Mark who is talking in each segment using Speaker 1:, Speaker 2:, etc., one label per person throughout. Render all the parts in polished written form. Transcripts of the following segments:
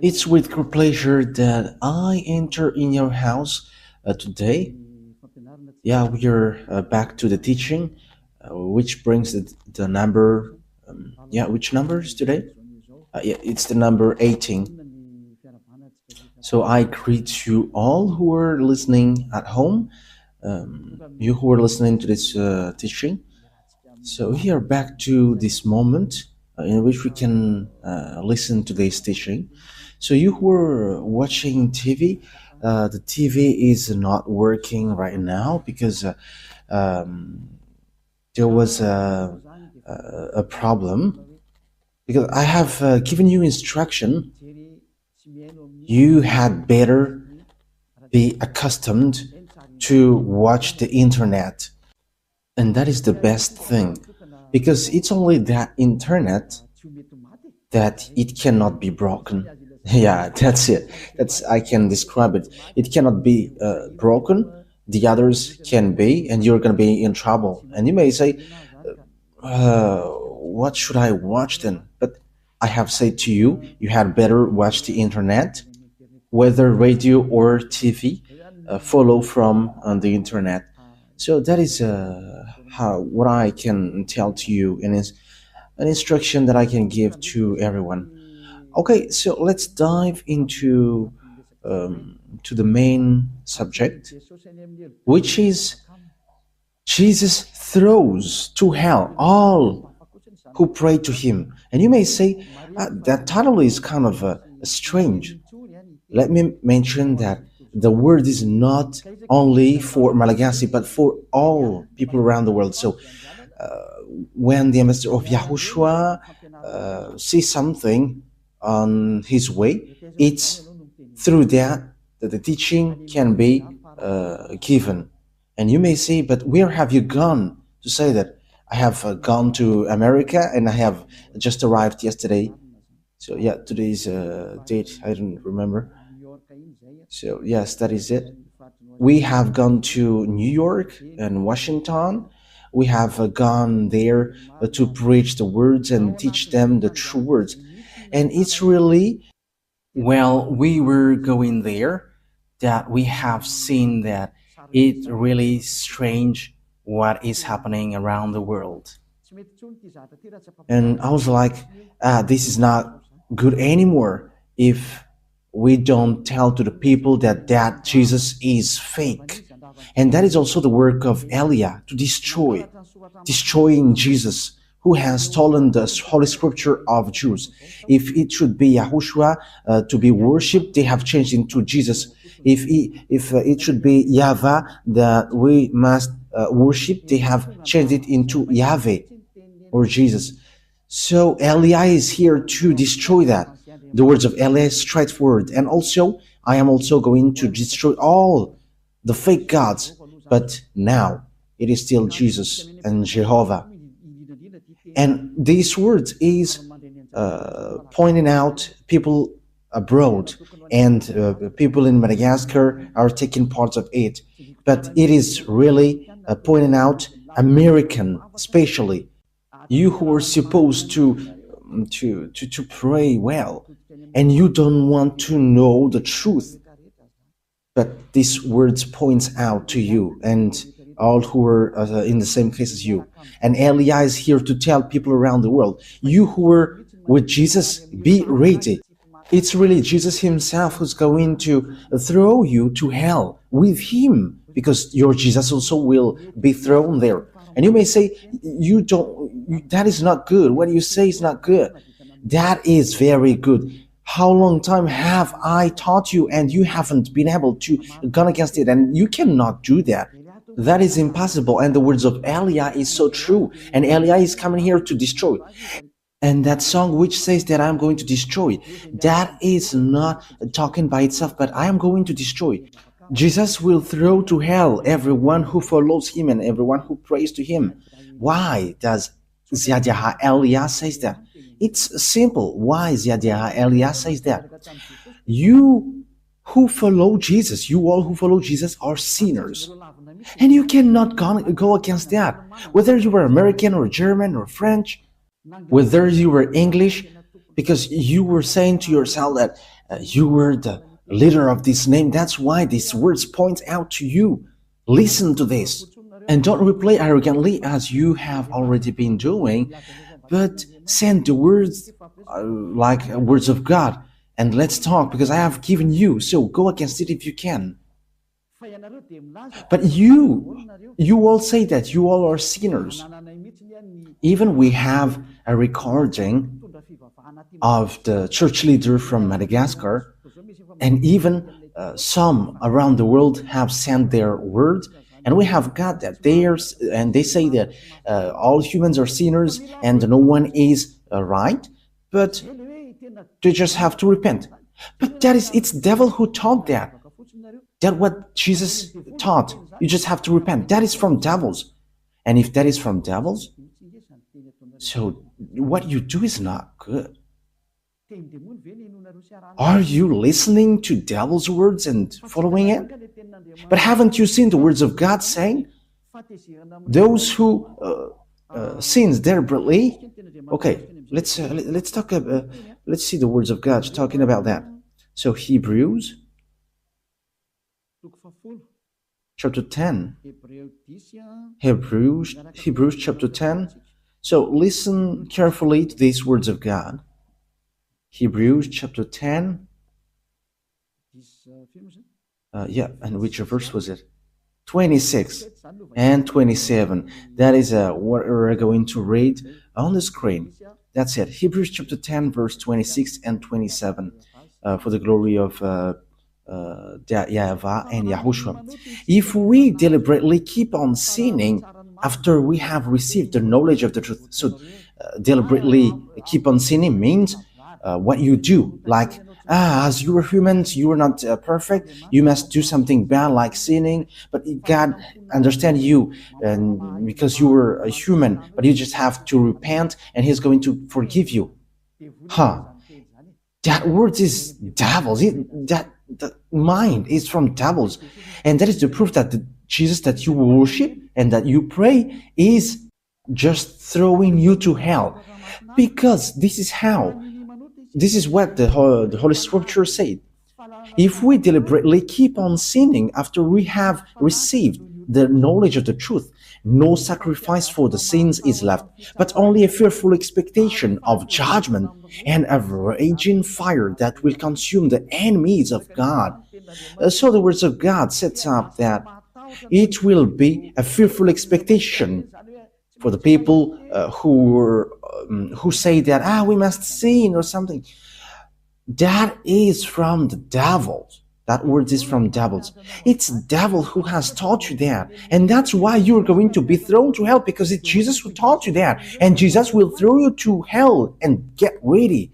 Speaker 1: It's with great pleasure that I enter in your house today. Yeah, we are back to the teaching, which brings the number. Yeah, which number is today? Yeah, it's the number 18. So I greet you all who are listening at home, you who are listening to this teaching. So we are back to this moment in which we can listen to this teaching. So you who are watching TV, the TV is not working right now because there was a problem. Because I have given you instruction, you had better be accustomed to watch the internet. And that is the best thing, because it's only that internet that it cannot be broken. Yeah, that's it. That's I can describe it. It cannot be broken. The others can be, and you're gonna be in trouble. And you may say, "What should I watch then?" But I have said to you, you had better watch the internet, whether radio or TV. Follow from the internet. So that is how what I can tell to you, and is an instruction that I can give to everyone. Okay, so let's dive into to the main subject, which is Jesus throws to hell all who pray to him. And you may say, that title is kind of strange. Let me mention that the word is not only for Malagasy, but for all people around the world. So when the ambassador of YAHOSHUAH sees something on his way, it's through that the teaching can be given. And you may say, but where have you gone to say that? I have gone to America and I have just arrived yesterday. So yeah, today's date, I don't remember. So yes, that is it. We have gone to New York and Washington. We have gone there to preach the words and teach them the true words. And it's really, well, we were going there that we have seen that it really strange what is happening around the world. And I was like, this is not good anymore if we don't tell to the people that Jesus is fake. And that is also the work of Elia, to destroying Jesus, who has stolen the Holy Scripture of Jews. If it should be YAHOSHUAH to be worshipped, they have changed into Jesus. If it should be YAHVAH that we must worship, they have changed it into Yahweh or Jesus. So Elia is here to destroy that. The words of Elia is straightforward. And also, I am also going to destroy all the fake gods. But now, it is still Jesus and Jehovah. And these words is pointing out people abroad, and people in Madagascar are taking part of it. But it is really pointing out American, especially you who are supposed to pray well, and you don't want to know the truth. But these words points out to you and all who are in the same case as you. And Elia is here to tell people around the world, you who are with Jesus, be ready. It's really Jesus himself who's going to throw you to hell with him, because your Jesus also will be thrown there. And you may say, that is not good. What you say is not good. That is very good. How long time have I taught you and you haven't been able to go against it? And you cannot do that. That is impossible. And the words of Elia is so true. And Elia is coming here to destroy. And that song which says that I'm going to destroy, that is not talking by itself, but I am going to destroy. Jesus will throw to hell everyone who follows him and everyone who prays to him. Why does YAHVAH Elia says that? It's simple. Why YAHVAH Elia says that? You who follow Jesus, you all who follow Jesus are sinners. And you cannot go against that. Whether you were American or German or French, whether you were English, because you were saying to yourself that you were the leader of this name. That's why these words point out to you. Listen to this. And don't reply arrogantly as you have already been doing, but send the words like words of God. And let's talk because I have given you. So go against it if you can. But you all say that you all are sinners. Even we have a recording of the church leader from Madagascar, and even some around the world have sent their word, and we have got that and they say that all humans are sinners and no one is right, but they just have to repent. But it's devil who taught that. That's what Jesus taught. You just have to repent. That is from devils. And if that is from devils, so what you do is not good. Are you listening to devil's words and following it? But haven't you seen the words of God saying, those who sins deliberately? Okay, let's talk. Let's see the words of God talking about that. So Hebrews chapter 10. Hebrews chapter 10. So listen carefully to these words of God. Hebrews chapter 10. And which verse was it? 26 and 27. That is what we're going to read on the screen. That's it. Hebrews chapter 10, verse 26 and 27. For the glory of YAHVAH and YAHOSHUAH. If we deliberately keep on sinning after we have received the knowledge of the truth, so deliberately keep on sinning means what you do, like as you are humans, you are not perfect, you must do something bad like sinning, but God understands you and because you were a human, but you just have to repent and He's going to forgive you. That word is devils. That mind is from devils. And that is the proof that the Jesus that you worship and that you pray is just throwing you to hell. Because this is what the Holy Scripture said. If we deliberately keep on sinning after we have received the knowledge of the truth, no sacrifice for the sins is left, but only a fearful expectation of judgment and a raging fire that will consume the enemies of God. So the words of God sets up that it will be a fearful expectation for the people who say that we must sin or something. That is from the devil. That word is from devils. It's devil who has taught you that. And that's why you're going to be thrown to hell, because it's Jesus who taught you that. And Jesus will throw you to hell, and get ready.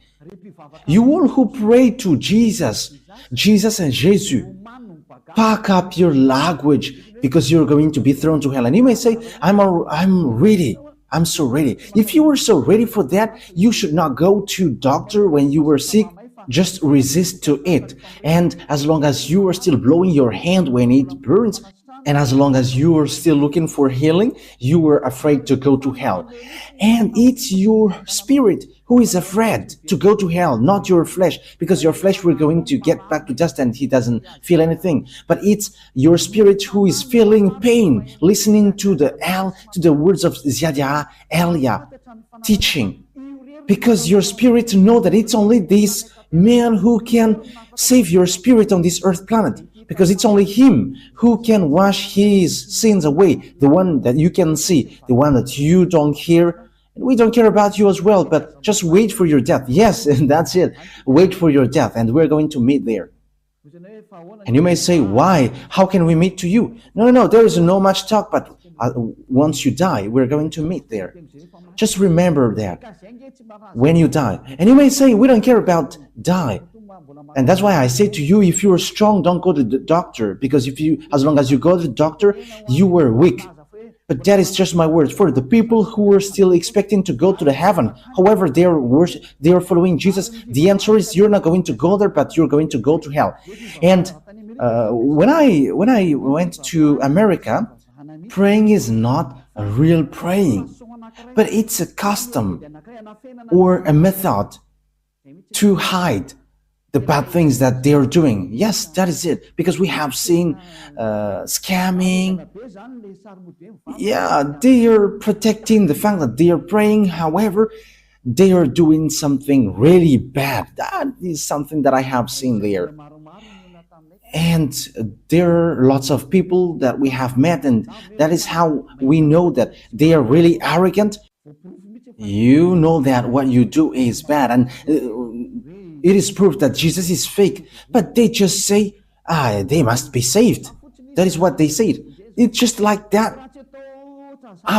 Speaker 1: You all who pray to Jesus and Jesus, pack up your language, because you're going to be thrown to hell. And you may say, I'm ready. I'm so ready. If you were so ready for that, you should not go to doctor when you were sick. Just resist to it. And as long as you are still blowing your hand when it burns, and as long as you are still looking for healing, you were afraid to go to hell. And it's your spirit who is afraid to go to hell, not your flesh, because your flesh we're going to get back to dust and he doesn't feel anything. But it's your spirit who is feeling pain, listening to the words of Ziadia Elia teaching. Because your spirit know that it's only this man who can save your spirit on this earth planet, because it's only him who can wash his sins away, the one that you can see, the one that you don't hear. And we don't care about you as well, but just wait for your death. Yes, and that's it. Wait for your death, and we're going to meet there. And you may say, why? How can we meet to you? No, there is no much talk, but once you die, we're going to meet there. Just remember that when you die. And you may say, we don't care about die. And that's why I say to you, if you are strong, don't go to the doctor, because as long as you go to the doctor, you were weak. But that is just my word for the people who are still expecting to go to the heaven. However, they are following Jesus. The answer is you're not going to go there, but you're going to go to hell. And when I went to America, praying is not a real praying, but it's a custom or a method to hide the bad things that they are doing. Yes, that is it. Because we have seen scamming. Yeah, they are protecting the fact that they are praying. However, they are doing something really bad. That is something that I have seen there. And there are lots of people that we have met, and that is how we know that they are really arrogant. You know that what you do is bad, and it is proof that Jesus is fake, but they just say, they must be saved. That is what they said. It's just like that.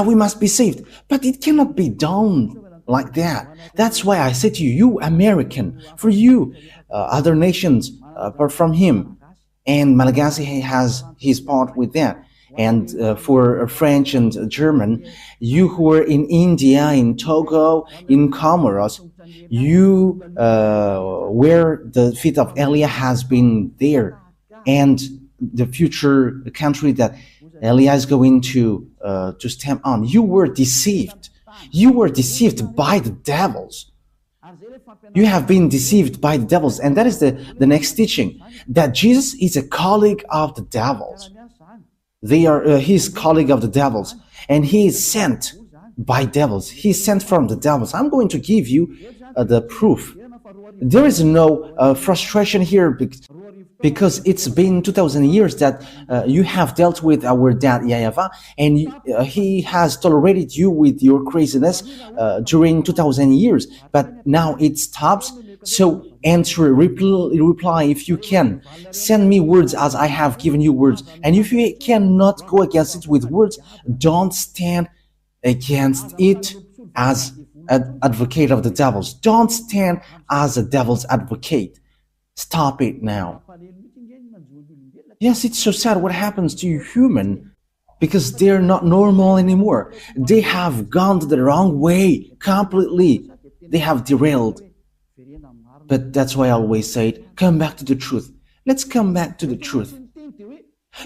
Speaker 1: We must be saved. But it cannot be done like that. That's why I say to you, you American, for you, other nations apart from him, and Malagasy has his part with that. And for French and German, you who are in India, in Togo, in Comoros, you where the feet of Elia has been there, and the future country that Elia is going to stamp on. You were deceived. You were deceived by the devils. You have been deceived by the devils, and that is the next teaching, that Jesus is a colleague of the devils. They are his colleague of the devils, and he is sent by devils. He is sent from the devils. I'm going to give you the proof. There is no frustration here because it's been 2,000 years that you have dealt with our dad YAHVAH, and he has tolerated you with your craziness during 2,000 years. But now it stops. So answer, reply if you can. Send me words as I have given you words. And if you cannot go against it with words, don't stand against it as an advocate of the devils. Don't stand as a devil's advocate. Stop it now. Yes, it's so sad what happens to you human, because they're not normal anymore. They have gone the wrong way completely. They have derailed. But that's why I always say, come back to the truth. Let's come back to the truth.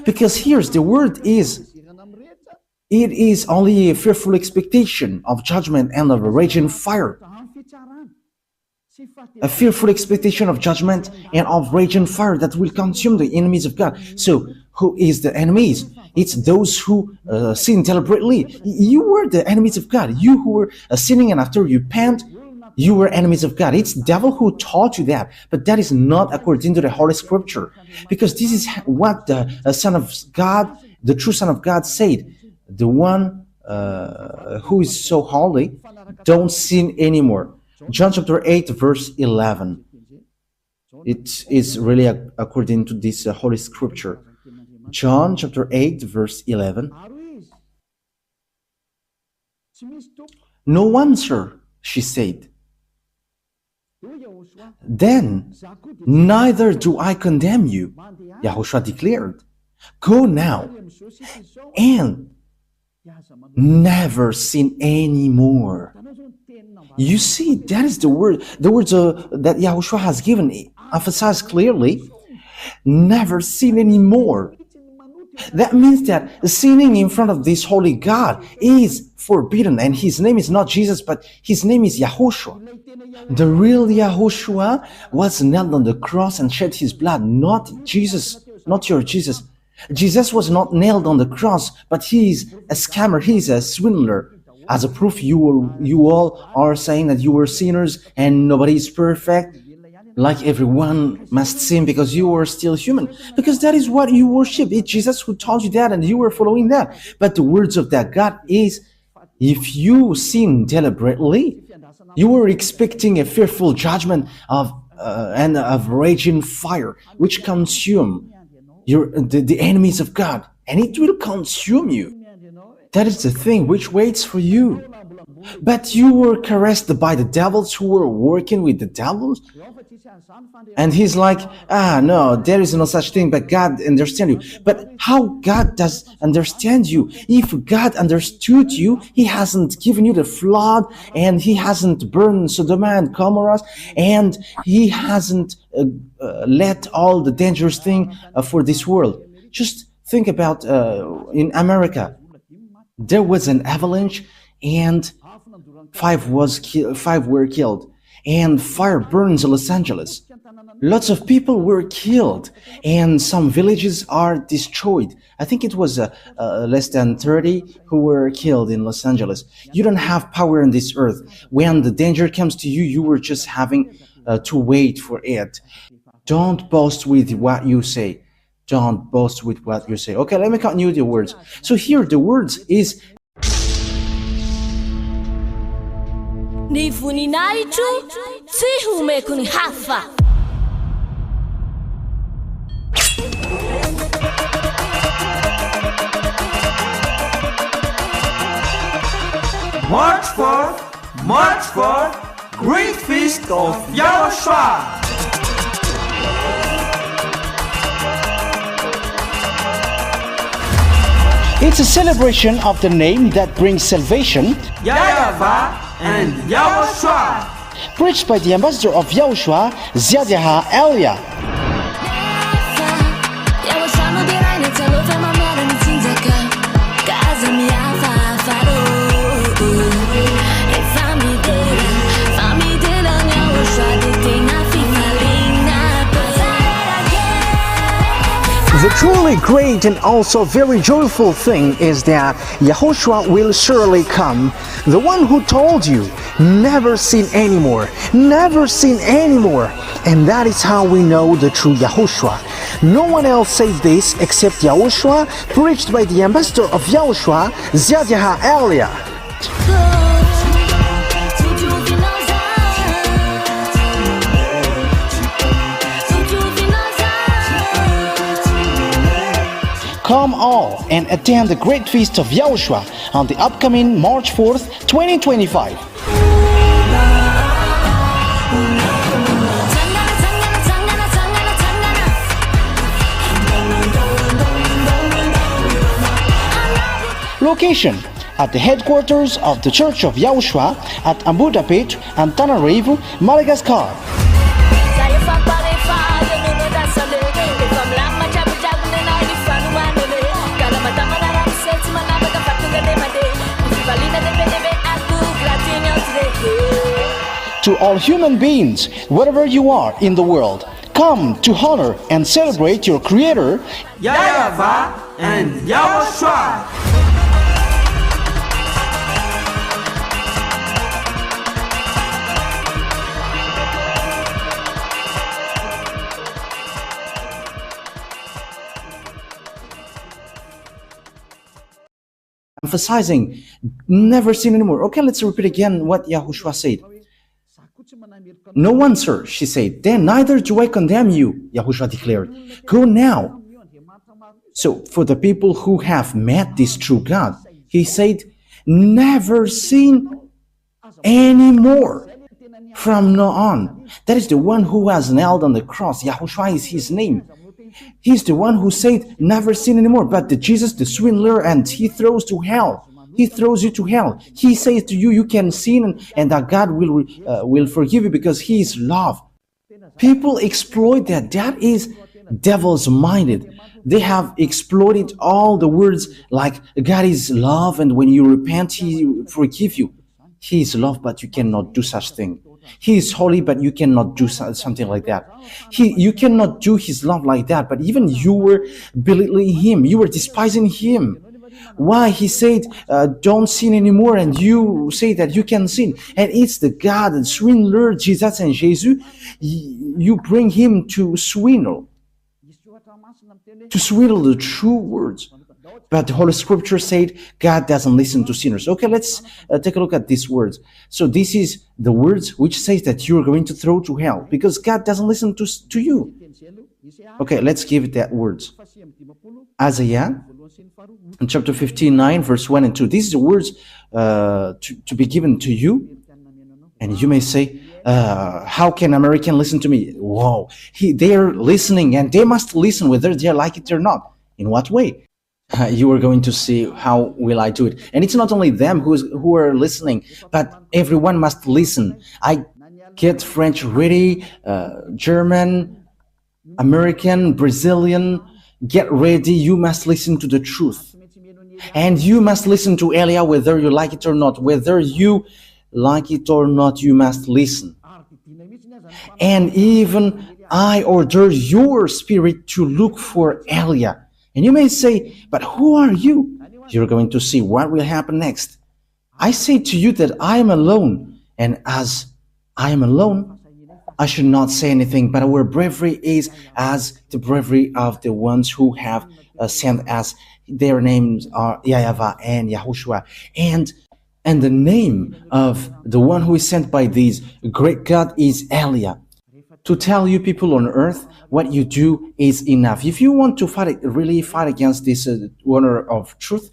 Speaker 1: Because here's the word is, it is only a fearful expectation of judgment and of a raging fire. A fearful expectation of judgment and of raging fire that will consume the enemies of God. So, who is the enemies? It's those who sin deliberately. You were the enemies of God. You who were sinning, and after you repent, you were enemies of God. It's the devil who taught you that, but that is not according to the Holy Scripture, because this is what the Son of God, the true Son of God, said. The one who is so holy, don't sin anymore. John chapter 8, verse 11. It is really according to this Holy Scripture. John chapter 8, verse 11. No one, sir, she said. Then, neither do I condemn you, YAHOSHUAH declared. Go now and never sin anymore. You see, that is the word. The words that YAHOSHUAH has given emphasize clearly, never sin anymore. That means that sinning in front of this holy God is forbidden, and his name is not Jesus, but his name is YAHOSHUAH. The real YAHOSHUAH was nailed on the cross and shed his blood, not Jesus, not your Jesus. Jesus was not nailed on the cross, but he is a scammer, he is a swindler. As a proof, you all are saying that you were sinners and nobody is perfect, like everyone must sin because you are still human, because that is what you worship. It's Jesus who taught you that, and you were following that. But the words of that God is, if you sin deliberately, you were expecting a fearful judgment and of raging fire, which consume the enemies of God, and it will consume you. That is the thing which waits for you. But you were caressed by the devils who were working with the devils. And he's like, no, there is no such thing, but God understands you. But how God does understand you? If God understood you, he hasn't given you the flood, and he hasn't burned Sodom and Gomorrah, and he hasn't let all the dangerous thing for this world. Just think about in America, there was an avalanche, and five were killed. and fire burns Los Angeles. Lots of people were killed, and some villages are destroyed. I think it was less than 30 who were killed in Los Angeles. You don't have power on this earth. When the danger comes to you, you were just having to wait for it. Don't boast with what you say. Don't boast with what you say. Okay, let me continue the words. So here the words is
Speaker 2: Ni voninahitro tsy homeko ny hafa.
Speaker 3: March 4th, Great Feast of YAHOSHUAH.
Speaker 1: it's a celebration of the name that brings salvation,
Speaker 3: YAHVAH and YAHOSHUAH.
Speaker 1: preached by the ambassador of YAHOSHUAH, YAHVAH. The truly great and also very joyful thing is that Yahushua will surely come. The one who told you, never sin anymore, never sin anymore. And that is how we know the true Yahushua. No one else said this except Yahushua, preached by the ambassador of Yahushua, YAHVAH. Come all and attend the Great Feast of Yahushua on the upcoming March 4th, 2025. Location: at the headquarters of the Church of Yahushua at Ambudapet and Tananarivo, Madagascar. To all human beings, wherever you are in the world, come to honor and celebrate your Creator,
Speaker 3: YAHVAH and YAHOSHUAH.
Speaker 1: emphasizing never sin anymore. Okay, let's repeat again what Yahushua said. No one, sir, she said. Then neither do I condemn you, Yahushua declared. Go now. So for the people who have met this true God, he said, never sin anymore from now on. That is the one who was nailed on the cross. Yahushua is his name. He's the one who said, never sin anymore. But the Jesus, the swindler, and he throws to hell. He throws you to hell. He says to you, you can sin and that God will forgive you because he is love. People exploit that. That is devil's minded. They have exploited all the words like God is love and when you repent, he forgive you. He is love, but you cannot do such thing. He is holy, but you cannot do something like that. You cannot do his love like that, but even you were belittling him. You were despising him. Why? He said, don't sin anymore, and you say that you can sin. And it's the God and swindler, Jesus and Jesus. You bring him to swindle the true words. But the Holy Scripture said God doesn't listen to sinners. Okay, let's take a look at these words. So this is the words which says that you're going to throw to hell because God doesn't listen to you. Okay, let's give it that words. Isaiah, in chapter 59, verse 1 and 2. These are the words to be given to you. And you may say, how can American listen to me? Whoa, they're listening and they must listen whether they like it or not. In what way? You are going to see how will I do it. And it's not only them who are listening, but everyone must listen. I get French ready, German, American, Brazilian, get ready. You must listen to the truth. And you must listen to Elia whether you like it or not. Whether you like it or not, you must listen. And even I order your spirit to look for Elia. And you may say, but who are you? You're going to see what will happen next. I say to you that I am alone, and as I am alone, I should not say anything, but our bravery is as the bravery of the ones who have sent us. Their names are YAHVAH and YAHOSHUAH. And the name of the one who is sent by this great God is Elia. To tell you people on earth, what you do is enough. If you want to really fight against this honor of truth,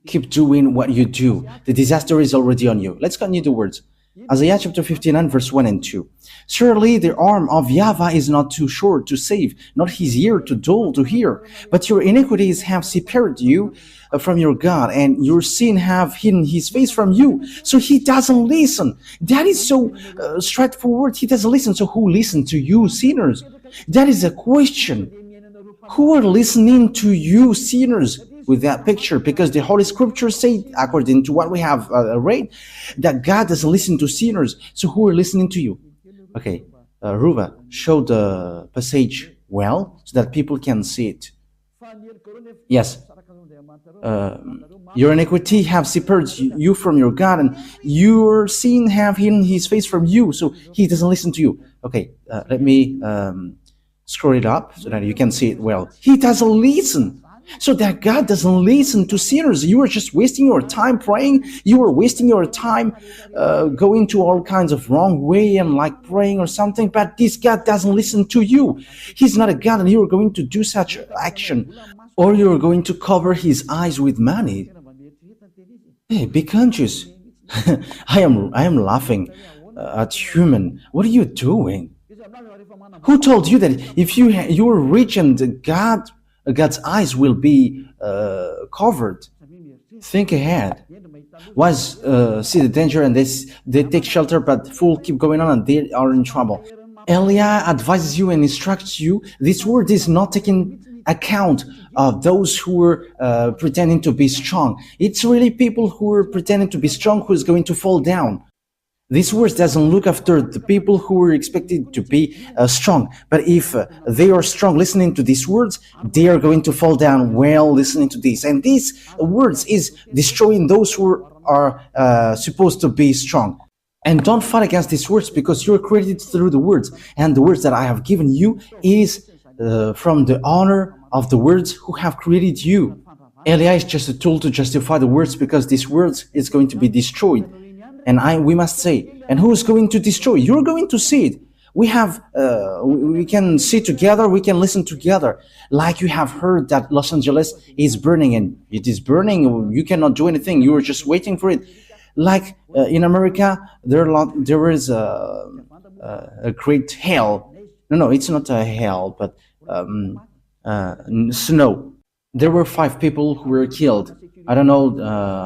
Speaker 1: keep doing what you do. The disaster is already on you. Let's continue the words. Isaiah chapter 59 verse 1 and 2. Surely the arm of YAHVAH is not too short to save, not his ear too dull to hear. But your iniquities have separated you from your God, and your sin have hidden his face from you. So he doesn't listen. That is so straightforward. He doesn't listen. So who listens to you, sinners? That is a question. Who are listening to you, sinners? With that picture, because the Holy Scriptures say, according to what we have read, that God doesn't listen to sinners. So who are listening to you? Okay, Ruba, show the passage well so that people can see it. Yes. Your iniquity have separated you from your God, and your sin have hidden his face from you, so he doesn't listen to you. Okay, let me scroll it up so that you can see it well. He doesn't listen. So that God doesn't listen to sinners. You are just wasting your time praying. You are wasting your time going to all kinds of wrong way and like praying or something. But this God doesn't listen to you. He's not a God, and you are going to do such action, or you are going to cover his eyes with money. Hey, be conscious. I am laughing at human. What are you doing? Who told you that if you are rich and God's eyes will be covered? Think ahead. Wise see the danger and they take shelter, but fools keep going on and they are in trouble. Elia advises you and instructs you. This word is not taking account of those who are pretending to be strong. It's really people who are pretending to be strong who is going to fall down. This verse doesn't look after the people who are expected to be strong. But if they are strong listening to these words, they are going to fall down well listening to this. And these words is destroying those who are supposed to be strong. And don't fight against these words, because you're created through the words. And the words that I have given you is from the honor of the words who have created you. Elia is just a tool to justify the words, because these words is going to be destroyed. And we must say, and who is going to destroy? You're going to see it. We can see together, we can listen together. Like you have heard that Los Angeles is burning, and it is burning, you cannot do anything, you are just waiting for it. Like in America, there is a great hail. No, it's not a hail, but snow. There were 5 people who were killed. I don't know,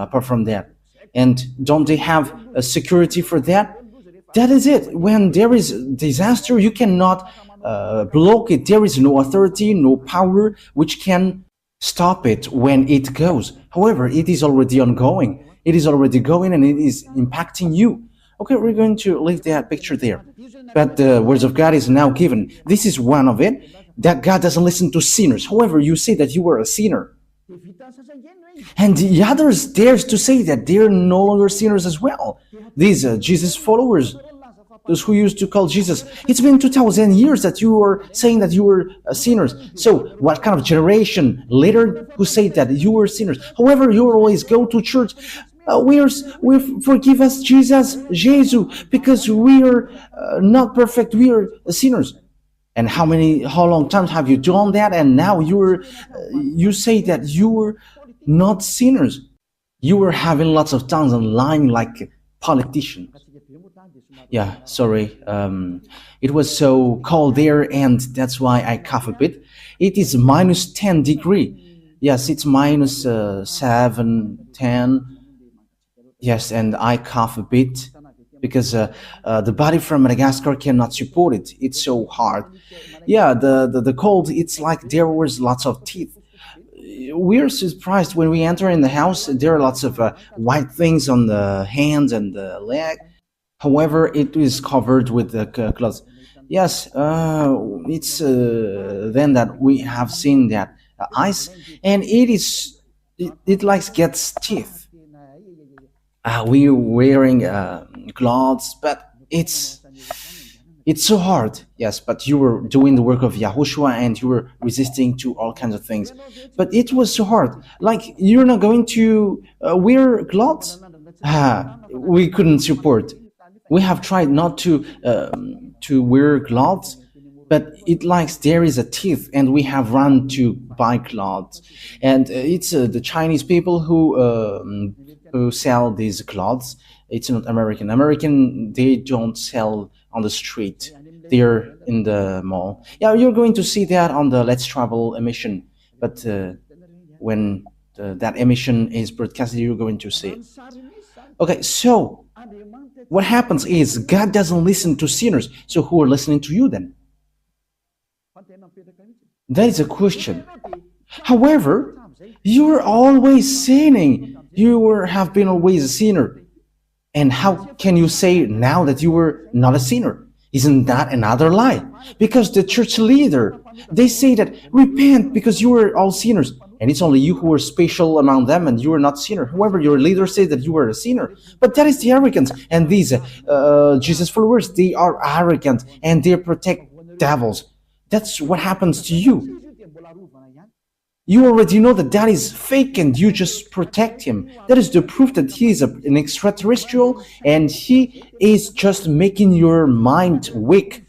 Speaker 1: apart from that. And don't they have a security for that? That is it. When there is disaster, you cannot block it. There is no authority, no power which can stop it when it goes. However, it is already ongoing. It is already going, and it is impacting you. Okay, we're going to leave that picture there. But the words of God is now given. This is one of it, that God doesn't listen to sinners. However, you say that you are a sinner. And the others dares to say that they are no longer sinners as well. These Jesus followers, those who used to call Jesus, it's been 2,000 years that you are saying that you were sinners. So what kind of generation later who say that you were sinners? However, you always go to church. We forgive us, Jesus, because we are not perfect. We are sinners. And how long times have you done that? And now you say that you were not sinners. You were having lots of tongues and lying like politicians. Yeah, sorry. It was so cold there, and that's why I cough a bit. It is minus 10 degrees. Yes, it's minus 7, 10. Yes, and I cough a bit because the body from Madagascar cannot support it. It's so hard. Yeah, the cold, it's like there was lots of teeth. We're surprised when we enter in the house. There are lots of white things on the hands and the leg. However, it is covered with the clothes. Yes, it's then that we have seen that ice, and it like gets teeth. We're wearing clothes, but it's so hard. Yes, but you were doing the work of Yahushua and you were resisting to all kinds of things. But it was so hard. Like, you're not going to wear clothes? We couldn't support. We have tried not to wear clothes, but it likes there is a teeth, and we have run to buy clothes, and it's the Chinese people who sell these clothes. It's not American. American, they don't sell on the street. They're in the mall. Yeah, you're going to see that on the Let's Travel emission, but when that emission is broadcasted, you're going to see it. Okay, so what happens is God doesn't listen to sinners. So who are listening to you then? That is a question. However, you are always sinning. You have been always a sinner. And how can you say now that you were not a sinner? Isn't that another lie? Because the church leader, they say that repent because you were all sinners. And it's only you who are special among them and you are not sinner. However, your leader says that you are a sinner. But that is the arrogance. And these Jesus followers, they are arrogant and they protect devils. That's what happens to you. You already know that that is fake and you just protect him. That is the proof that he is an extraterrestrial and he is just making your mind weak.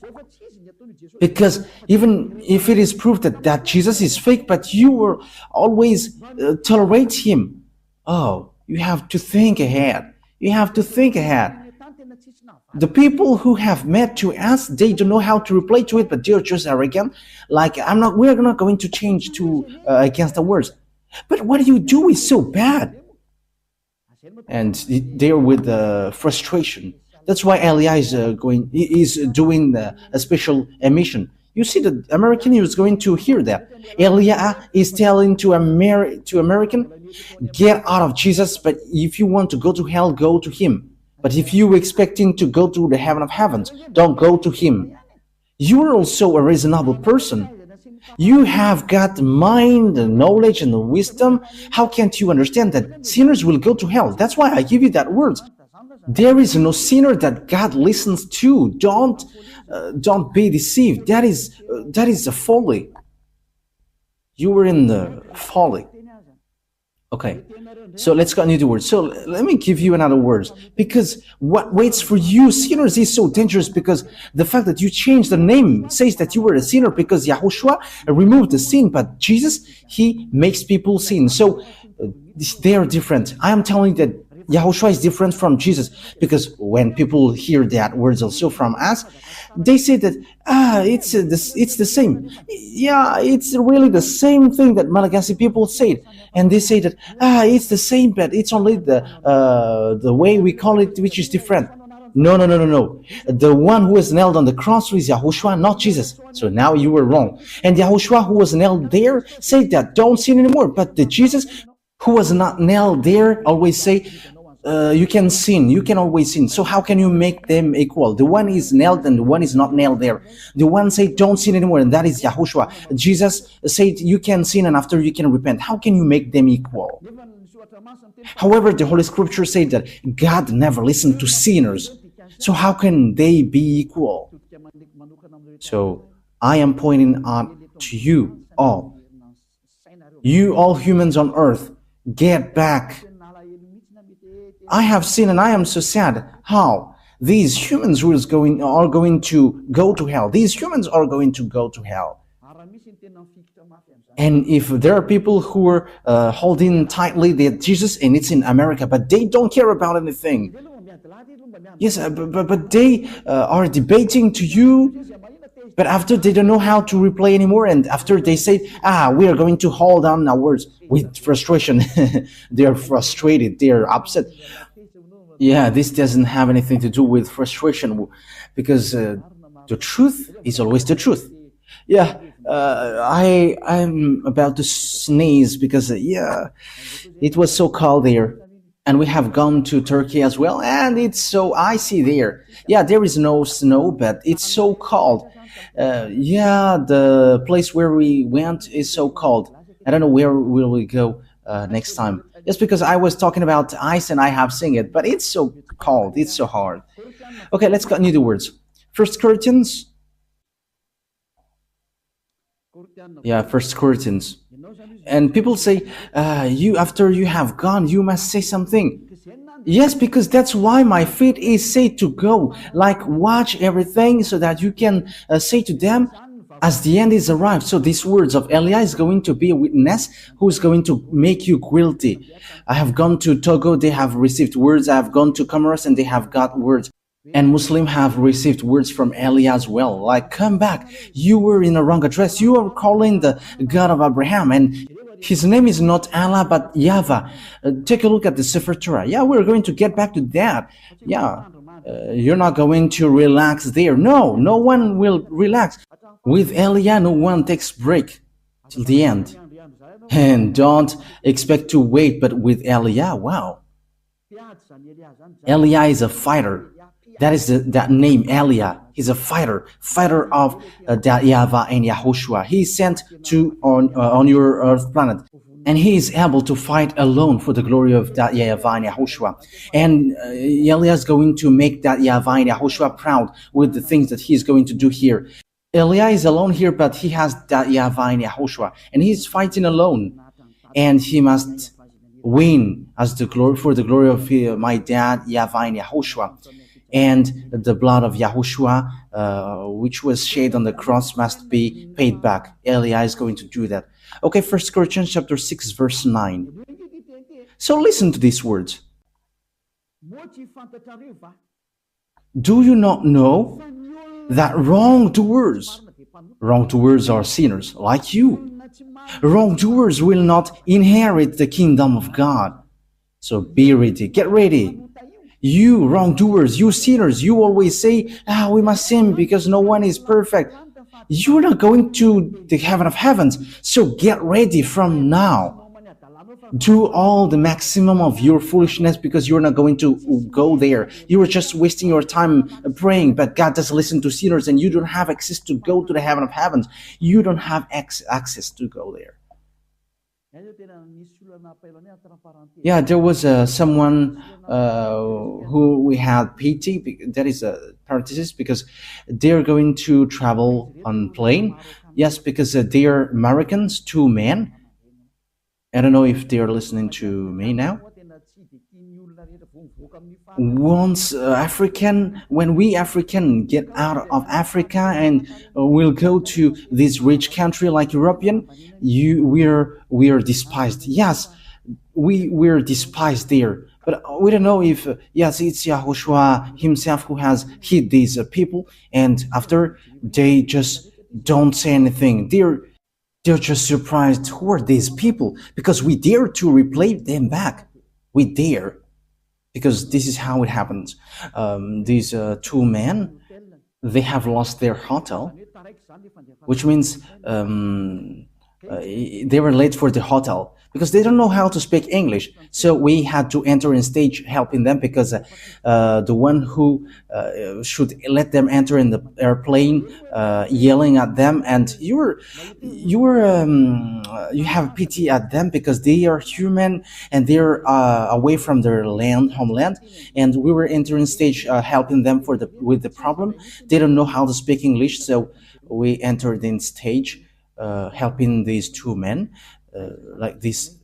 Speaker 1: Because even if it is proof that Jesus is fake, but you will always tolerate him, oh, you have to think ahead. You have to think ahead. The people who have met to us, they don't know how to reply to it, but they're just arrogant. Like, we're not going to change to against the words. But what you do is so bad. And they're with frustration. That's why Elia is doing a special emission. You see, the American is going to hear that. Elia is telling to American, get out of Jesus, but if you want to go to hell, go to him. But if you expecting to go to the heaven of heavens, don't go to him. You're also a reasonable person. You have got mind and knowledge and wisdom. How can't you understand that sinners will go to hell? That's why I give you that words. There is no sinner that God listens to. Don't be deceived. That is a folly. You were in the folly. Okay, so let's continue the words. So let me give you another words. Because what waits for you, sinners, is so dangerous, because the fact that you changed the name says that you were a sinner, because Yahushua removed the sin, but Jesus, he makes people sin. So they are different. I am telling you that Yahushua is different from Jesus, because when people hear that words also from us, they say that it's the same. Yeah, it's really the same thing that Malagasy people said, and they say that it's the same, but it's only the way we call it which is different. No. The one who was nailed on the cross is Yahushua, not Jesus. So now you were wrong. And Yahushua, who was nailed there, said that don't sin anymore. But the Jesus who was not nailed there always say, you can sin, you can always sin. So how can you make them equal? The one is nailed and the one is not nailed there. The one said don't sin anymore, and that is Yahushua. Jesus said you can sin and after you can repent. How can you make them equal? However, the Holy Scripture said that God never listened to sinners. So how can they be equal? So I am pointing out to you all. You all humans on earth, get back. I have seen, and I am so sad how these humans who are going to go to hell. These humans are going to go to hell. And if there are people who are holding tightly that Jesus, and it's in America, but they don't care about anything. Yes, but they are debating to you, but after they don't know how to replay anymore, and after they say, we are going to hold on our words with frustration. They are frustrated, they are upset. Yeah, this doesn't have anything to do with frustration, because the truth is always the truth. Yeah, I'm about to sneeze because, it was so cold there. and we have gone to Turkey as well, and it's so icy there. Yeah, there is no snow, but it's so cold. Yeah, the place where we went is so cold. I don't know where will we go next time. Just because I was talking about ice and I have seen it, but it's so cold, it's so hard. Okay, let's continue the words. First Corinthians. Yeah, First Corinthians. And people say, you after you have gone, you must say something. Yes, because that's why my feet is said to go. Like watch everything so that you can say to them as the end is arrived. So these words of Elia is going to be a witness who is going to make you guilty. I have gone to Togo, they have received words. I have gone to Comoros and they have got words. And Muslim have received words from Elia as well. Like, come back. You were in a wrong address. You are calling the God of Abraham. And his name is not Allah, but YAHVAH. Take a look at the Sefer Torah. Yeah, we're going to get back to that. Yeah, you're not going to relax there. No, no one will relax. With Elia, no one takes break till the end. And don't expect to wait, but with Elia, wow. Elia is a fighter. That is that name, Elia. He's a fighter of that YAHVAH and YAHOSHUAH. He is sent to on your earth planet, and he is able to fight alone for the glory of that YAHVAH and YAHOSHUAH. And Elia is going to make that YAHVAH and YAHOSHUAH proud with the things that he is going to do here. Elia is alone here, but he has that YAHVAH and YAHOSHUAH, and he's fighting alone, and he must win as the glory for the glory of my dad YAHVAH and YAHOSHUAH. And the blood of YAHOSHUAH, which was shed on the cross, must be paid back. Elia is going to do that. Okay, 1 Corinthians chapter 6, verse 9. So listen to these words. Do you not know that wrongdoers are sinners like you? Wrongdoers will not inherit the kingdom of God. So be ready, get ready. You wrongdoers, you sinners, you always say, we must sin because no one is perfect. You're not going to the heaven of heavens. So get ready from now. Do all the maximum of your foolishness because you're not going to go there. You are just wasting your time praying, but God doesn't listen to sinners and you don't have access to go to the heaven of heavens. You don't have access to go there. Yeah, there was someone who we had pity, that is a parenthesis, because they're going to travel on plane. Yes, because they are Americans, two men. I don't know if they are listening to me now. Once African, when we African get out of Africa and we'll go to this rich country like European, we are despised. Yes, we're despised there. But we don't know if, yes, it's YAHOSHUAH himself who has hit these people, and after they just don't say anything. They're just surprised. Who are these people? Because we dare to replay them back. We dare. Because this is how it happens. These two men, they have lost their hotel, which means they were late for the hotel because they don't know how to speak English. So we had to enter in stage helping them because the one who should let them enter in the airplane yelling at them, and you have pity at them because they are human and they're away from their homeland, and we were entering stage helping them with the problem. They don't know how to speak English, so we entered in stage helping these two men. Like this,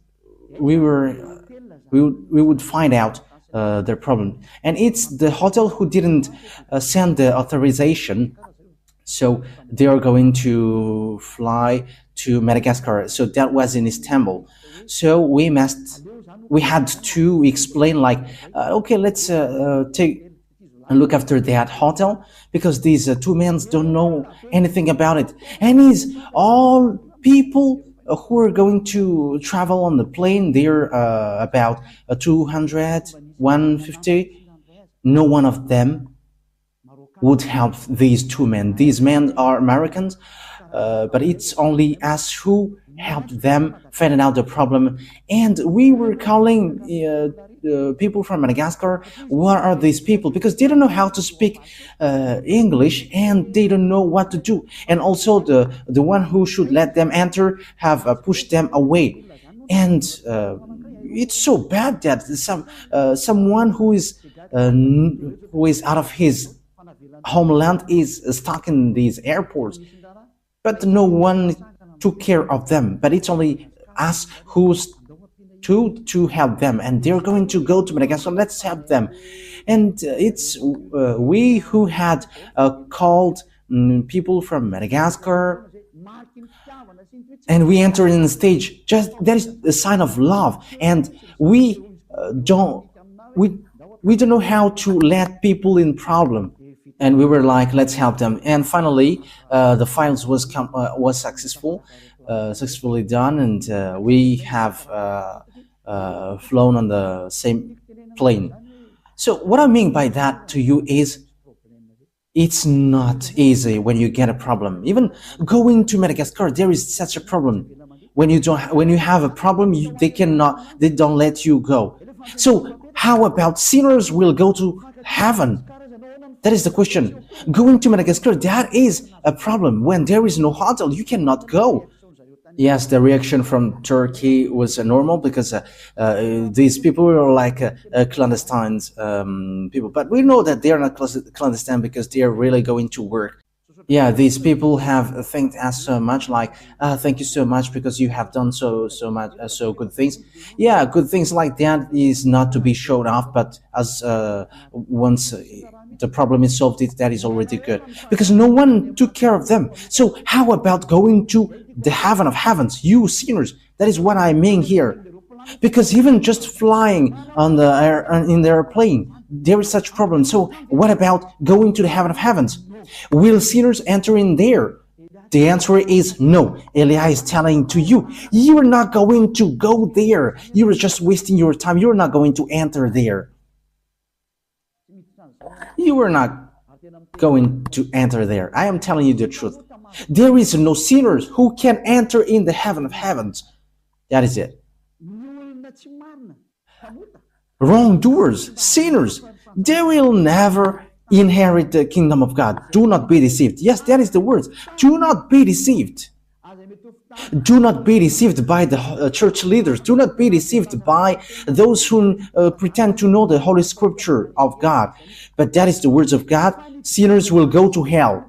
Speaker 1: we would find out their problem, and it's the hotel who didn't send the authorization, so they are going to fly to Madagascar. So that was in Istanbul. So we had to explain like, okay, let's take and look after that hotel because these two men don't know anything about it, and it's all people who are going to travel on the plane. They're about 200, 150. No one of them would help these two men. These men are Americans, but it's only us who helped them finding out the problem. And we were calling people from Madagascar, what are these people? Because they don't know how to speak English and they don't know what to do. And also the one who should let them enter have pushed them away. And it's so bad that someone who is out of his homeland is stuck in these airports, but no one took care of them. But it's only us who's to help them, and they're going to go to Madagascar. Let's help them. And it's we who had called people from Madagascar, and we enter in the stage. Just that is a sign of love, and we don't know how to let people in problem. And we were like, let's help them. And finally, the files was successfully done, and we have flown on the same plane. So what I mean by that to you is, it's not easy when you get a problem. Even going to Madagascar, there is such a problem. When you have a problem, they don't let you go. So how about sinners will go to heaven? That is the question. Going to Madagascar, that is a problem. When there is no hotel, you cannot go. Yes, the reaction from Turkey was normal because these people were like clandestine people. But we know that they are not clandestine because they are really going to work. Yeah, these people have thanked us so much, like, thank you so much because you have done so much, so good things. Yeah, good things like that is not to be showed off, but as once the problem is solved, that is already good, because no one took care of them. So how about going to the heaven of heavens, you sinners? That is what I mean here. Because even just flying on in the airplane, there is such problem. So what about going to the heaven of heavens? Will sinners enter in there? The answer is no. Elia is telling to you, you are not going to go there. You are just wasting your time. You are not going to enter there. You are not going to enter there. I am telling you the truth. There is no sinners who can enter in the heaven of heavens. That is it. Wrongdoers, sinners, they will never inherit the kingdom of God. Do not be deceived. Yes, that is the words. Do not be deceived. Do not be deceived by the church leaders. Do not be deceived by those who pretend to know the Holy Scripture of God. But that is the words of God. Sinners will go to hell.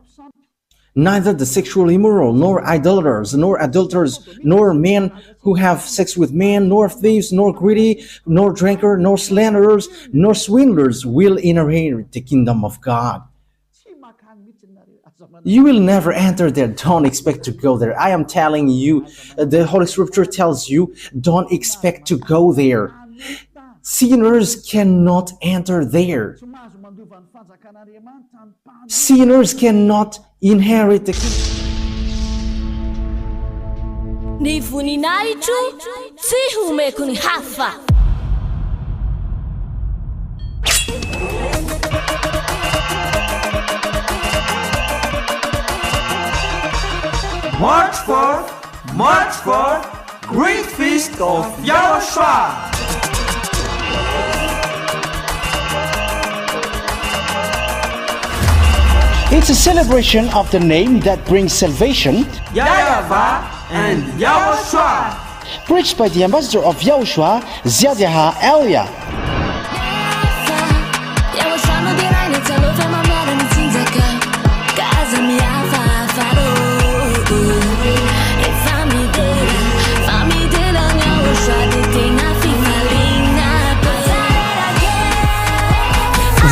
Speaker 1: Neither the sexually immoral, nor idolaters, nor adulterers, nor men who have sex with men, nor thieves, nor greedy, nor drunkards, nor slanderers, nor swindlers will inherit the kingdom of God. You will never enter there. Don't expect to go there. I am telling you, the Holy Scripture tells you, don't expect to go there. Sinners cannot enter there. Sinners cannot inherit the kingdom.
Speaker 2: Ny voninahitro tsy homeko ny hafa.
Speaker 3: March 4, Great Feast of YAHOSHUAH.
Speaker 4: It's a celebration of the name that brings salvation,
Speaker 3: YAHVAH and YAHOSHUAH.
Speaker 4: preached by the ambassador of YAHOSHUAH, YAHVAH.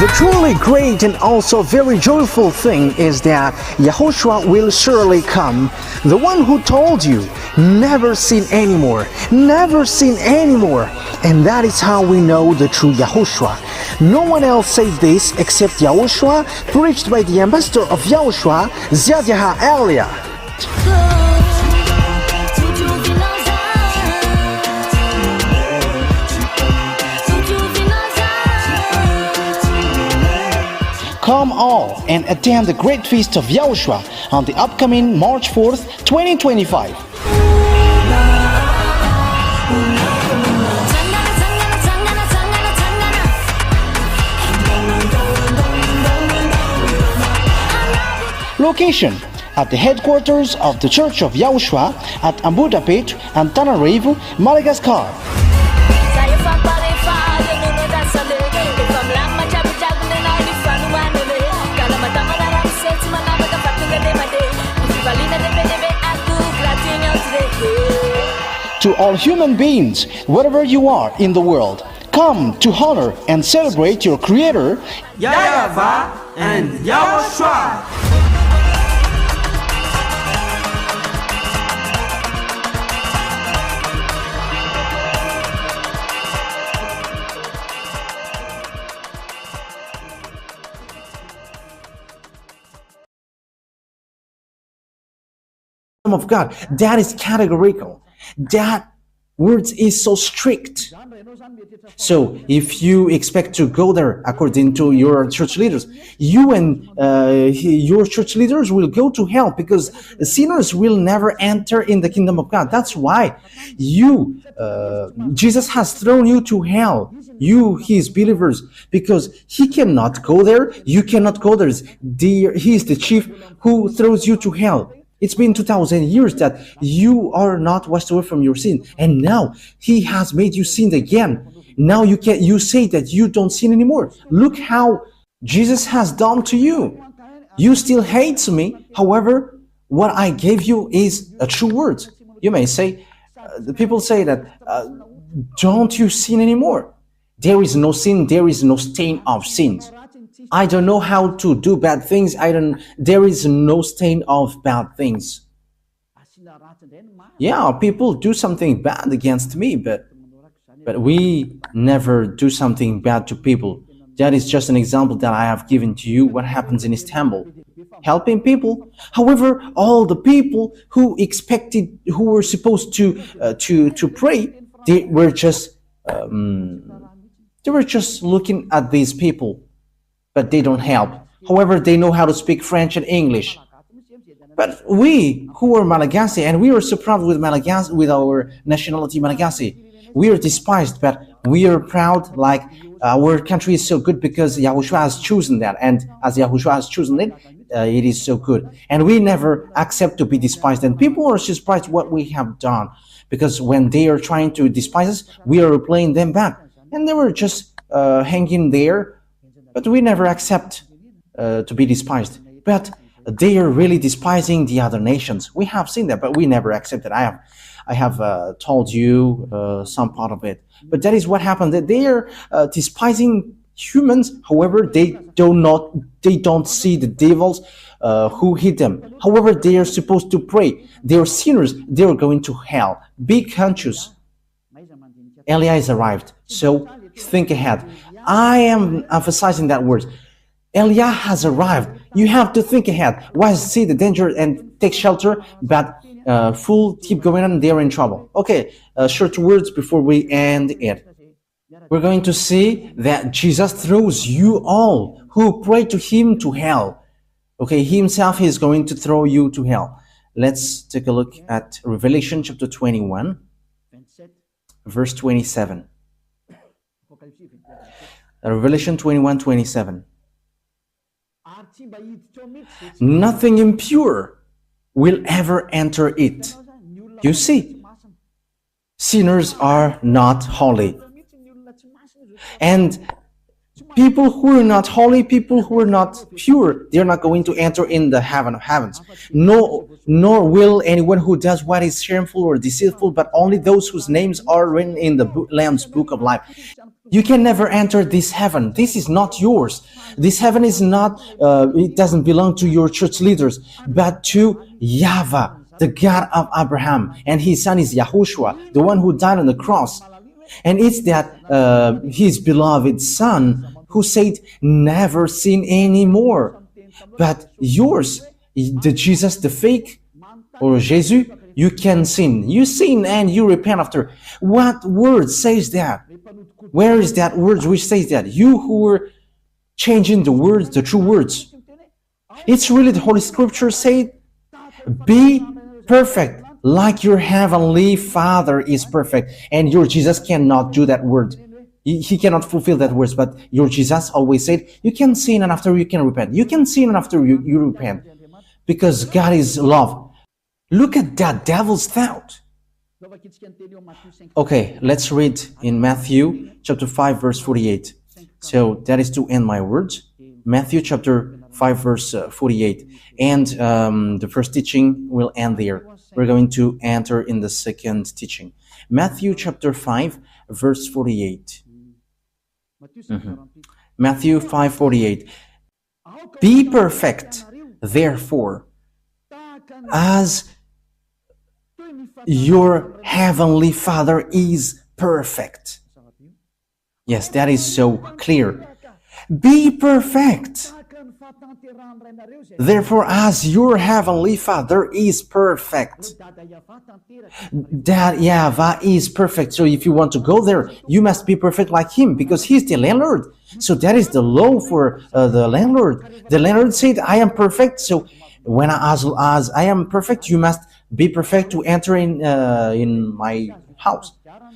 Speaker 4: The truly great and also very joyful thing is that YAHOSHUAH will surely come. The one who told you, never sin anymore, never sin anymore. And that is how we know the true YAHOSHUAH. No one else said this except YAHOSHUAH, preached by the ambassador of YAHOSHUAH, YAHVAH. Come all and attend the Great Feast of YAHOSHUAH on the upcoming March 4th, 2025. Location at the headquarters of the Church of YAHOSHUAH at Ambudapet, Antananarivo, Madagascar.
Speaker 2: Saya fapalefale nono dasale efa milamina jiabijiaby nenao ny fanomanele kana matamana ramosetsy manapaka fa tonga de mandeha ny fivaliana lehibe atogratiny aoty
Speaker 4: To all human beings, wherever you are in the world, come to honor and celebrate your Creator,
Speaker 3: YAHVAH and YAHOSHUAH.
Speaker 1: Of God. That is categorical. That words is so strict. So if you expect to go there according to your church leaders, you and your church leaders will go to hell, because sinners will never enter in the kingdom of God. That's why Jesus has thrown you to hell, you his believers, because he cannot go there, you cannot go there. He is the chief who throws you to hell. It's been 2,000 years that you are not washed away from your sin, and now he has made you sin again. Now you say that you don't sin anymore. Look how Jesus has done to you. You still hate me. However, what I gave you is a true word. You may say, the people say that, don't you sin anymore? There is no sin. There is no stain of sins. I don't know how to do bad things. There is no stain of bad things. Yeah, people do something bad against me, but we never do something bad to people. That is just an example that I have given to you, what happens in Istanbul. Helping people. However, all the people who were supposed to pray, they were just looking at these people, but they don't help. However, they know how to speak French and English. But we who are Malagasy, and we are so proud with Malagasy, with our nationality Malagasy, we are despised, but we are proud, like our country is so good because YAHOSHUAH has chosen that, and as YAHOSHUAH has chosen it, it is so good. And we never accept to be despised, and people are surprised what we have done, because when they are trying to despise us, we are replaying them back, and they were just hanging there. But we never accept to be despised. But they are really despising the other nations. We have seen that, but we never accept it. I have told you some part of it. But that is what happened. That they are despising humans. However, they don't see the devils who hit them. However, they are supposed to pray. They are sinners. They are going to hell. Be conscious. Elias arrived. So think ahead. I am emphasizing that word. Eliah has arrived. You have to think ahead. Why see the danger and take shelter, but keep going on, they're in trouble. Okay, short words before we end it. We're going to see that Jesus throws you all who pray to him to hell. Okay, he himself is going to throw you to hell. Let's take a look at Revelation chapter 21, verse 27. Revelation 21:27. Nothing impure will ever enter it. You see, sinners are not holy. And people who are not holy, people who are not pure, they're not going to enter in the heaven of heavens. No, nor will anyone who does what is shameful or deceitful, but only those whose names are written in the Lamb's book of life. You can never enter this heaven. This is not yours. This heaven is not, it doesn't belong to your church leaders, but to YAHVAH, the God of Abraham. And his son is YAHOSHUAH, the one who died on the cross. And it's that his beloved son who said, never sin anymore. But yours, the Jesus, the fake, or Jesus, you can sin. You sin and you repent after. What word says that? Where is that word which says that? You who are changing the words, the true words. It's really the Holy Scripture say, be perfect like your heavenly Father is perfect. And your Jesus cannot do that word. He cannot fulfill that words, but your Jesus always said, you can sin and after you can repent. You can sin and after you repent. because God is love. Look at that devil's thought. Okay, let's read in Matthew chapter 5 verse 48. So that is to end my words. Matthew chapter 5 verse 48. And the first teaching will end there. We're going to enter in the second teaching. Matthew chapter 5 verse 48. Matthew 5:48. Be perfect, therefore, as your heavenly Father is perfect. Yes, that is so clear. Be perfect. Therefore, as your heavenly Father is perfect. That YAHVAH is perfect. So if you want to go there, you must be perfect like him, because he's the landlord. So that is the law for the landlord. The landlord said, I am perfect. So when as I am perfect, you must be perfect to enter in my house.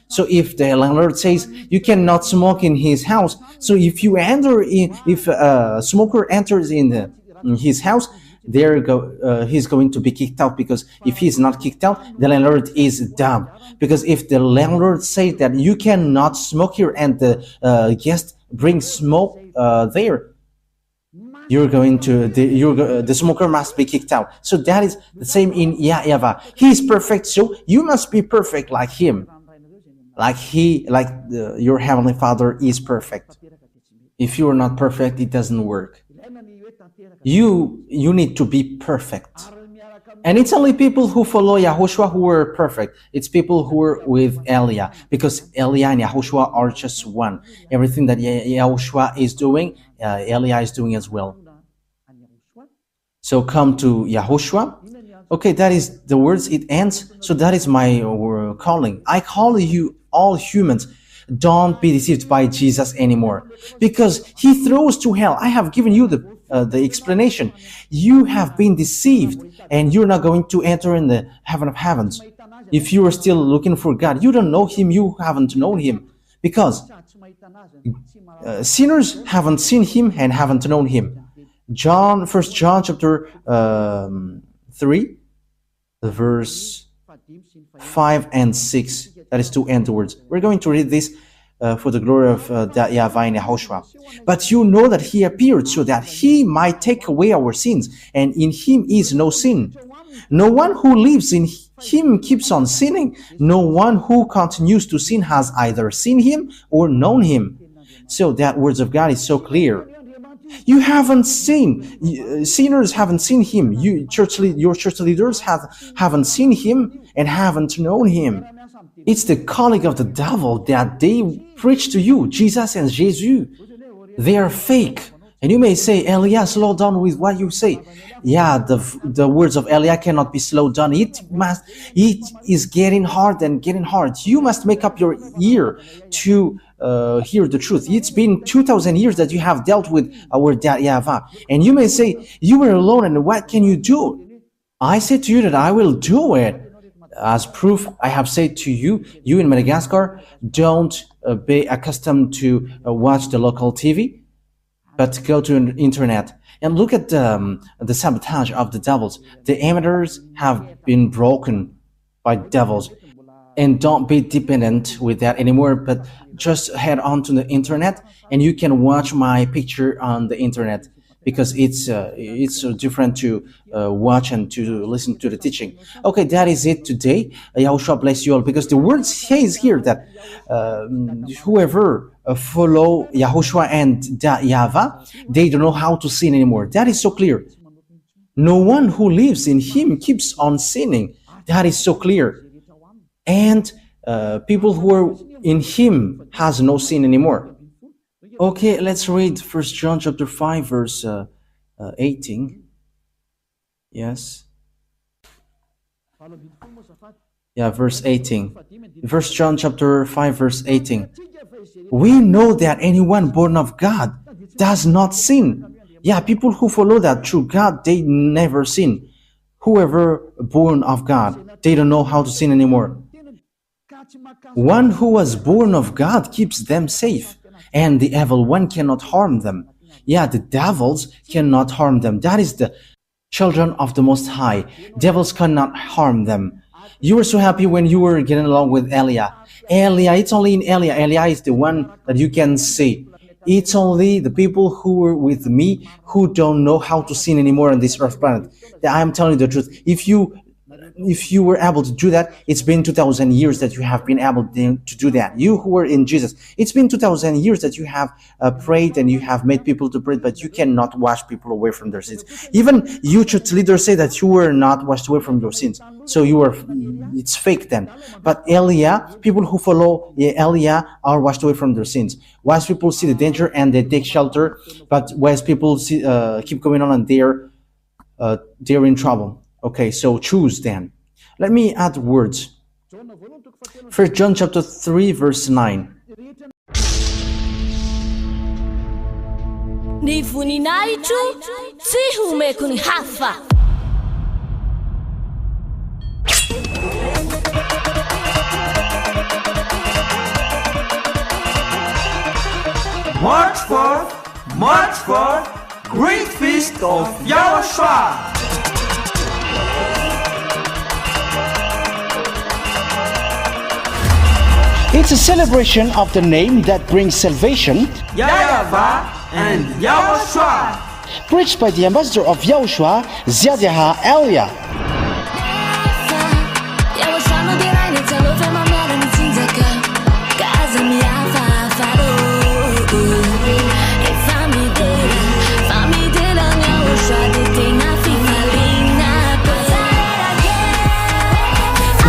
Speaker 1: So if the landlord says you cannot smoke in his house, so if you enter in, if a smoker enters in his house, he's going to be kicked out, because if he's not kicked out, the landlord is dumb. Because if the landlord says that you cannot smoke here and the guest brings smoke there, the smoker must be kicked out. So that is the same in YAHVAH. He is perfect, so you must be perfect like him, your heavenly Father is perfect. If you are not perfect, it doesn't work. You need to be perfect. And it's only people who follow YAHOSHUAH who are perfect. It's people who are with Elia, because Elia and YAHOSHUAH are just one. Everything that YAHOSHUAH is doing, Elia is doing as well. So come to YAHOSHUAH. Okay, that is the words, it ends. So that is my calling. I call you all humans. Don't be deceived by Jesus anymore, because he throws to hell. I have given you the explanation. You have been deceived, and you're not going to enter in the heaven of heavens. If you are still looking for God, you don't know him, you haven't known him, because sinners haven't seen him and haven't known him. 1 John chapter 3 verse 5 and 6, that is to end the words. We're going to read this for the glory of YAHVAH and YAHOSHUAH. But you know that he appeared so that he might take away our sins, and in him is no sin. No one who lives in him keeps on sinning. No one who continues to sin has either seen him or known him. So that words of God is so clear. You haven't seen, sinners haven't seen him. Your church leaders haven't seen him and haven't known him. It's the calling of the devil that they preach to you, Jesus and Jesus. They are fake. And you may say, Elia, slow down with what you say. Yeah, the words of Elia cannot be slowed down. It is getting hard and getting hard. You must make up your ear to hear the truth. It's been 2,000 years that you have dealt with our dad YAHVAH. And you may say, you were alone, and what can you do? I say to you that I will do it. As proof, I have said to you, you in Madagascar, don't be accustomed to watch the local TV, but go to the internet and look at the sabotage of the devils. The amateurs have been broken by devils. And don't be dependent with that anymore, but just head on to the internet and you can watch my picture on the internet, because it's different to watch and to listen to the teaching. Okay, that is it today. YAHOSHUAH bless you all, because the word says here that whoever follow YAHOSHUAH and YAHVAH, they don't know how to sin anymore. That is so clear. No one who lives in him keeps on sinning. That is so clear. And people who are in him has no sin anymore. Okay, let's read 1 John chapter 5 verse 18. Yes. Yeah, verse 18. 1 John chapter 5 verse 18. We know that anyone born of God does not sin. Yeah, people who follow that through God, they never sin. Whoever born of God, they don't know how to sin anymore. One who was born of God keeps them safe, and the evil one cannot harm them. Yeah, the devils cannot harm them. That is the children of the Most High. Devils cannot harm them. You were so happy when you were getting along with Elia. Elia, it's only in Elia. Elia is the one that you can see. It's only the people who were with me who don't know how to sin anymore on this earth planet. I am telling you the truth. If you were able to do that, it's been 2,000 years that you have been able to do that. You who were in Jesus, it's been 2,000 years that you have prayed and you have made people to pray, but you cannot wash people away from their sins. Even you church leaders say that you were not washed away from your sins. So it's fake then. But people who follow Elia are washed away from their sins. Wise people see the danger and they take shelter, but wise people keep going on and they're in trouble. Okay, so choose then. Let me add words. 1 John chapter 3 verse 9.
Speaker 2: Ny voninahitro tsy homeko ny hafa.
Speaker 3: March 4th, Great Feast of YAHOSHUAH.
Speaker 4: It's a celebration of the name that brings salvation,
Speaker 3: YAHVAH and YAHOSHUAH.
Speaker 4: preached by the ambassador of YAHOSHUAH, YAHVAH Elia.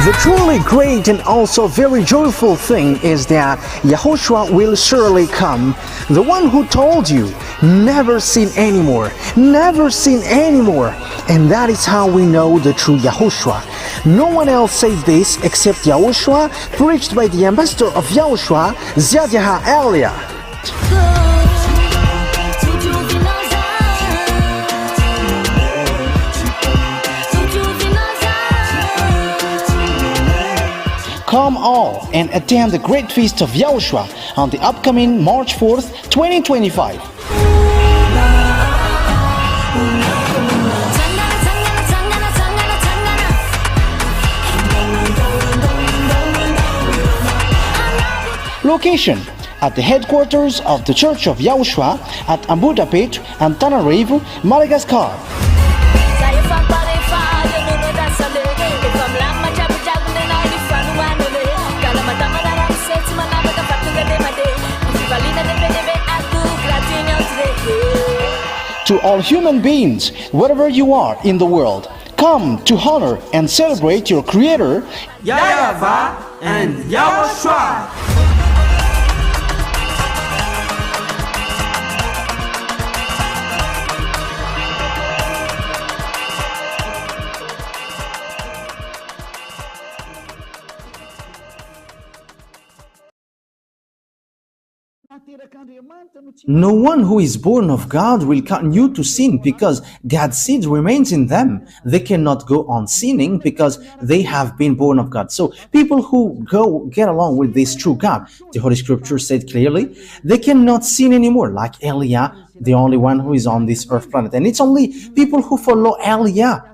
Speaker 4: The truly great and also very joyful thing is that YAHOSHUAH will surely come. The one who told you, never sin anymore, never sin anymore. And that is how we know the true YAHOSHUAH. No one else said this except YAHOSHUAH, preached by the ambassador of YAHOSHUAH, YAHVAH Elia. Come all and attend the Great Feast of YAHOSHUAH on the upcoming March 4th, 2025. Location: at the headquarters of the Church of YAHOSHUAH at Ambudapet, Antananarivo, Madagascar. To all human beings, wherever you are in the world, come to honor and celebrate your Creator,
Speaker 3: YAHVAH and YAHOSHUAH.
Speaker 1: No one who is born of God will continue to sin because God's seed remains in them. They cannot go on sinning because they have been born of God. So people who get along with this true God, the Holy Scripture said clearly, they cannot sin anymore, like Elia, the only one who is on this earth planet. And it's only people who follow Elia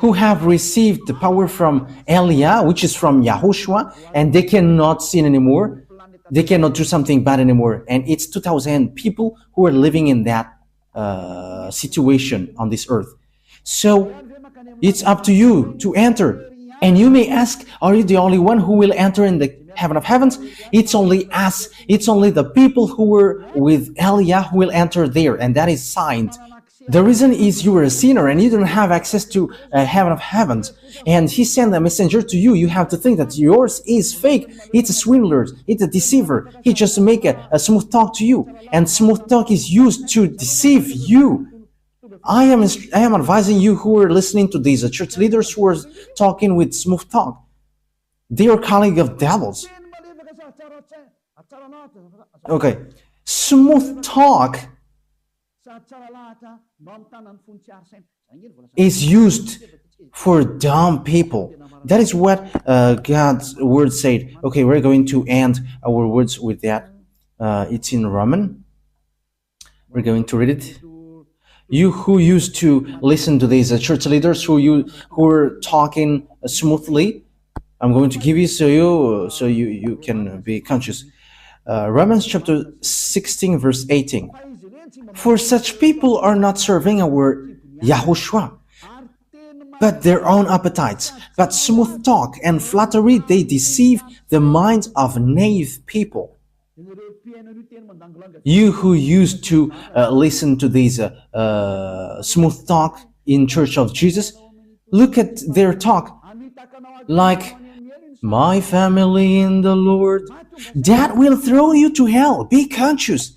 Speaker 1: who have received the power from Elia, which is from YAHOSHUAH, and they cannot sin anymore. They cannot do something bad anymore. And it's 2,000 people who are living in that situation on this earth. So it's up to you to enter. And you may ask, are you the only one who will enter in the heaven of heavens? It's only us. It's only the people who were with Elia who will enter there. And that is signed. The reason is you were a sinner and you don't have access to heaven of heavens. And he sent a messenger to you. You have to think that yours is fake. It's a swindler. It's a deceiver. He just make a smooth talk to you. And smooth talk is used to deceive you. I am advising you who are listening to these church leaders who are talking with smooth talk. They are calling of devils. Okay. Smooth talk is used for dumb people. That is what God's word said. Okay, we're going to end our words with that. It's in Roman. We're going to read it. You who used to listen to these church leaders who are talking smoothly, I'm going to give you so you can be conscious. Romans chapter 16 verse 18. For such people are not serving our YAHOSHUAH, but their own appetites. But smooth talk and flattery, they deceive the minds of naive people. You who used to listen to these smooth talk in Church of Jesus, look at their talk like, my family in the Lord, that will throw you to hell. Be conscious.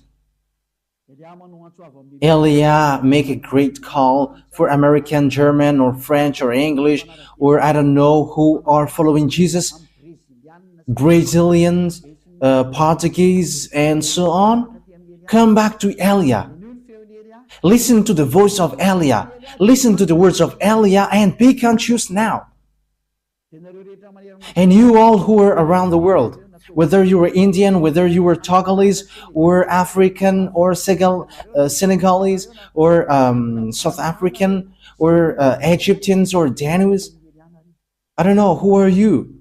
Speaker 1: Elia make a great call for American, German, or French, or English, or I don't know who are following Jesus, Brazilians, Portuguese, and so on. Come back to Elia. Listen to the voice of Elia. Listen to the words of Elia and be conscious now. And you all who are around the world, whether you are Indian, whether you are Togolese, or African, or Senegalese, or South African, or Egyptians, or Danues, I don't know, who are you?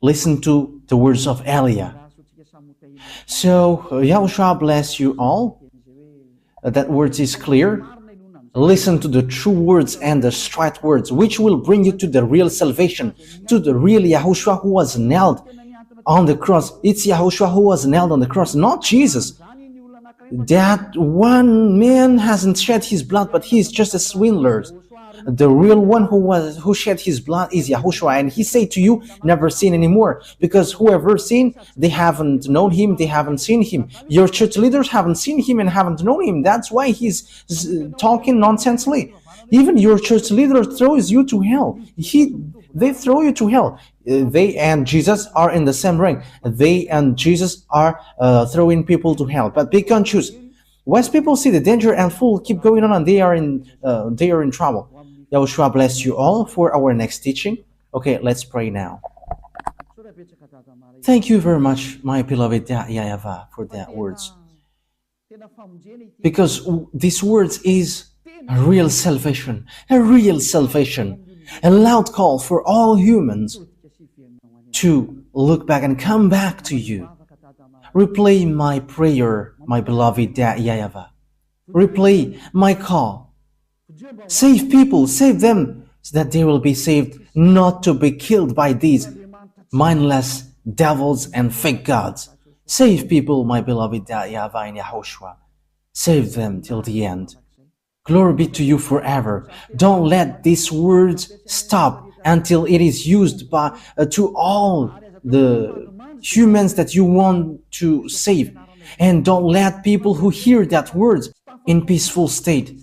Speaker 1: Listen to the words of Elia. So, YAHOSHUAH bless you all. That words is clear. Listen to the true words and the straight words, which will bring you to the real salvation, to the real YAHOSHUAH who was nailed on the cross. It's YAHOSHUAH who was nailed on the cross, not Jesus. That one man hasn't shed his blood, but he is just a swindler. The real one who shed his blood is YAHOSHUAH, and he said to you, never sin anymore, because whoever sinned, they haven't known him, they haven't seen him. Your church leaders haven't seen him and haven't known him. That's why he's talking nonsensely. Even your church leader throws you to hell. They throw you to hell. They and Jesus are in the same rank. They and Jesus are throwing people to hell. But be conscious. Once people see the danger and fool keep going on, and they are in trouble. YAHOSHUAH bless you all for our next teaching. Okay, let's pray now. Thank you very much, my beloved YAHVAH, for that words. Because these words is a real salvation, a loud call for all humans to look back and come back to you. Replay my prayer, my beloved YAHVAH. Replay my call. Save people, save them, so that they will be saved, not to be killed by these mindless devils and fake gods. Save people, my beloved YAHVAH and YAHOSHUAH. Save them till the end. Glory be to you forever. Don't let these words stop until it is used to all the humans that you want to save. And don't let people who hear that words in peaceful state.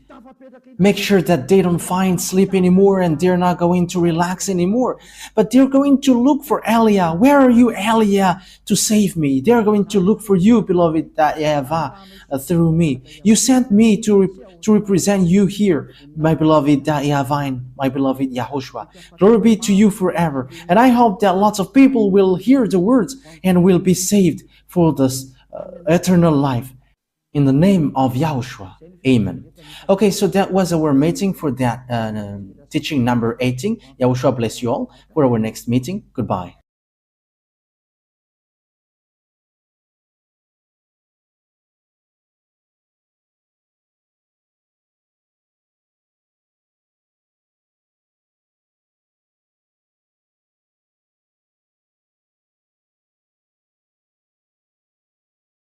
Speaker 1: Make sure that they don't find sleep anymore and they're not going to relax anymore. But they're going to look for Elia. Where are you, Elia, to save me? They're going to look for you, beloved YAHVAH, through me. You sent me to represent you here, my beloved YAHVAH and my beloved YAHOSHUAH. Glory be to you forever. And I hope that lots of people will hear the words and will be saved for this eternal life. In the name of YAHOSHUAH. Amen. Okay, so that was our meeting for that teaching number 18. YAHOSHUAH bless you all for our next meeting. Goodbye.